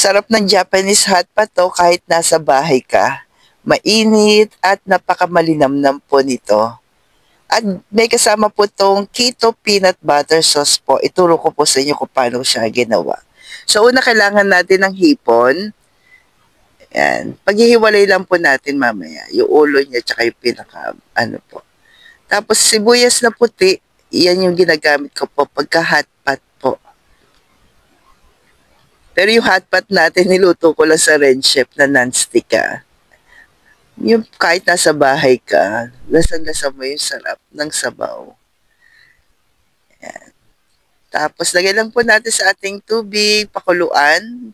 Sarap ng Japanese hot pot to kahit nasa bahay ka. Mainit at napakamalinamnam po nito. At may kasama po tong keto peanut butter sauce po. Ituro ko po sa inyo kung paano siya ginawa. So una kailangan natin ng hipon. Yan. Paghihiwalay lang po natin mamaya. Yung ulo niya tsaka yung pinaka ano po. Tapos sibuyas na puti. Yan yung ginagamit ko po pagka hot pot po. Pero yung hot pot natin, niluto ko lang sa Red Chef na non-stick Yung kahit nasa bahay ka, lasang-lasa mo yung sarap ng sabaw. Yan. Tapos, lagay lang po natin sa ating tubig, pakuluan.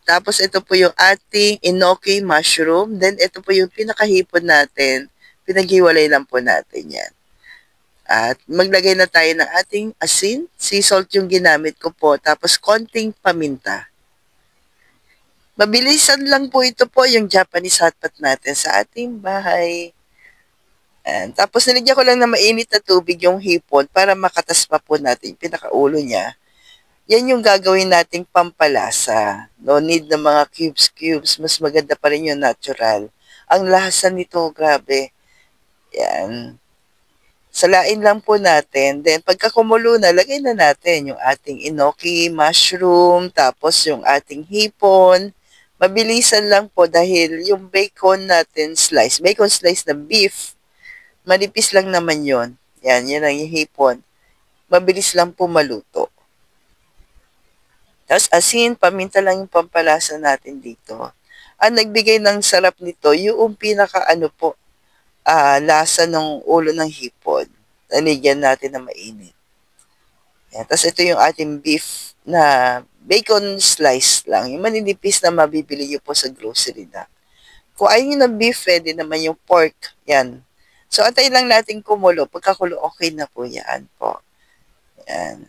Tapos, ito po yung ating enoki mushroom. Then, ito po yung pinakahipon natin. Pinaghiwalay lang po natin yan. At maglagay na tayo ng ating asin. Sea salt yung ginamit ko po. Tapos, konting paminta. Mabilisan lang po ito po yung Japanese hot pot natin sa ating bahay. And, tapos nilagyan ko lang na mainit na tubig yung hipon para makatas pa po natin yung pinakaulo niya. Yan yung gagawin nating pampalasa. No need ng mga cubes. Mas maganda pa rin yung natural. Ang lasa nito, grabe. Yan. Salain lang po natin. Then, pagka kumulo na, lagay na natin yung ating enoki, mushroom, tapos yung ating hipon. Mabilisan lang po dahil yung bacon natin bacon slice na beef, manipis lang naman yon. Yan ang hipon. Mabilis lang po maluto. Tapos asin, paminta lang yung pampalasa natin dito. Ang nagbigay ng sarap nito, yung lasa ng ulo ng hipon. Nanigyan natin na mainit. Yan. Tapos ito yung ating beef na bacon slice lang. Yung maninipis na mabibili nyo po sa grocery na. Kung ayaw nyo ng beef, pwede naman yung pork. Yan. So, antayin lang natin kumulo. Pagkakulo, okay na po yan po. Yan.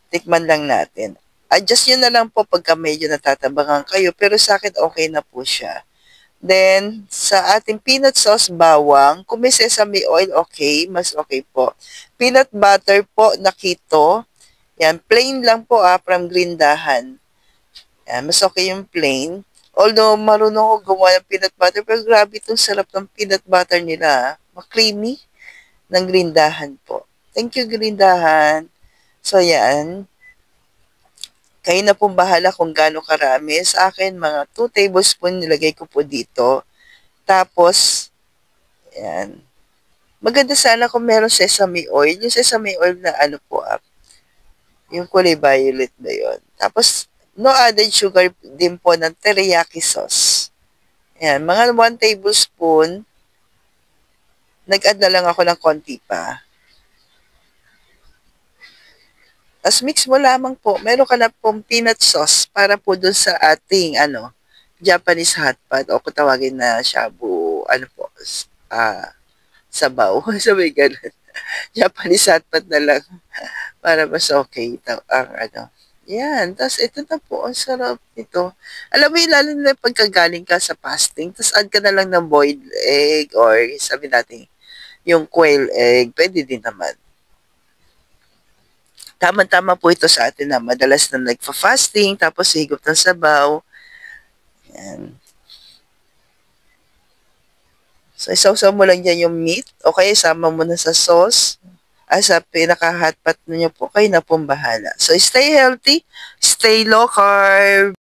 Tikman lang natin. Adjust nyo na lang po pagka medyo natatabangan kayo. Pero sa akin, okay na po siya. Then, sa ating peanut sauce bawang, kung may sesame oil, okay. Mas okay po. Peanut butter po na keto. Yan, plain lang po from Grindahan. Yan, mas okay yung plain. Although, marunong ako gumawa ng peanut butter, pero grabe itong sarap ng peanut butter nila. Ma-creamy ng Grindahan po. Thank you, Grindahan. So, yan. Kayo na pong bahala kung gaano karami. Sa akin, mga 2 tablespoon nilagay ko po dito. Tapos, yan. Maganda sana kung meron sesame oil. Yung sesame oil na yung kulay violet na yun. Tapos, no added sugar din po ng teriyaki sauce. Ayan, mga 1 tablespoon. Nag-add na lang ako ng konti pa. Tapos mix mo lamang po. Meron ka na pong peanut sauce para po dun sa ating Japanese hot pot o kung tawagin na shabu, sabaw. Sabi ganun. Japanese hot pot na lang. Para mas okay Yan. Tapos ito na po. Ang sarap nito. Alam mo, lalo na pagkagaling ka sa fasting, tapos add ka na lang ng boiled egg or sabi natin, yung quail egg. Pwede din naman. Tama-tama po ito sa atin na madalas na nagfa-fasting, tapos higop ng sabaw. Yan. So, isaw-saw mo lang dyan yung meat, o kaya isama mo na sa sauce. Sa pinaka-hot pot nyo po, kayo na pong bahala. So, stay healthy, stay low carb.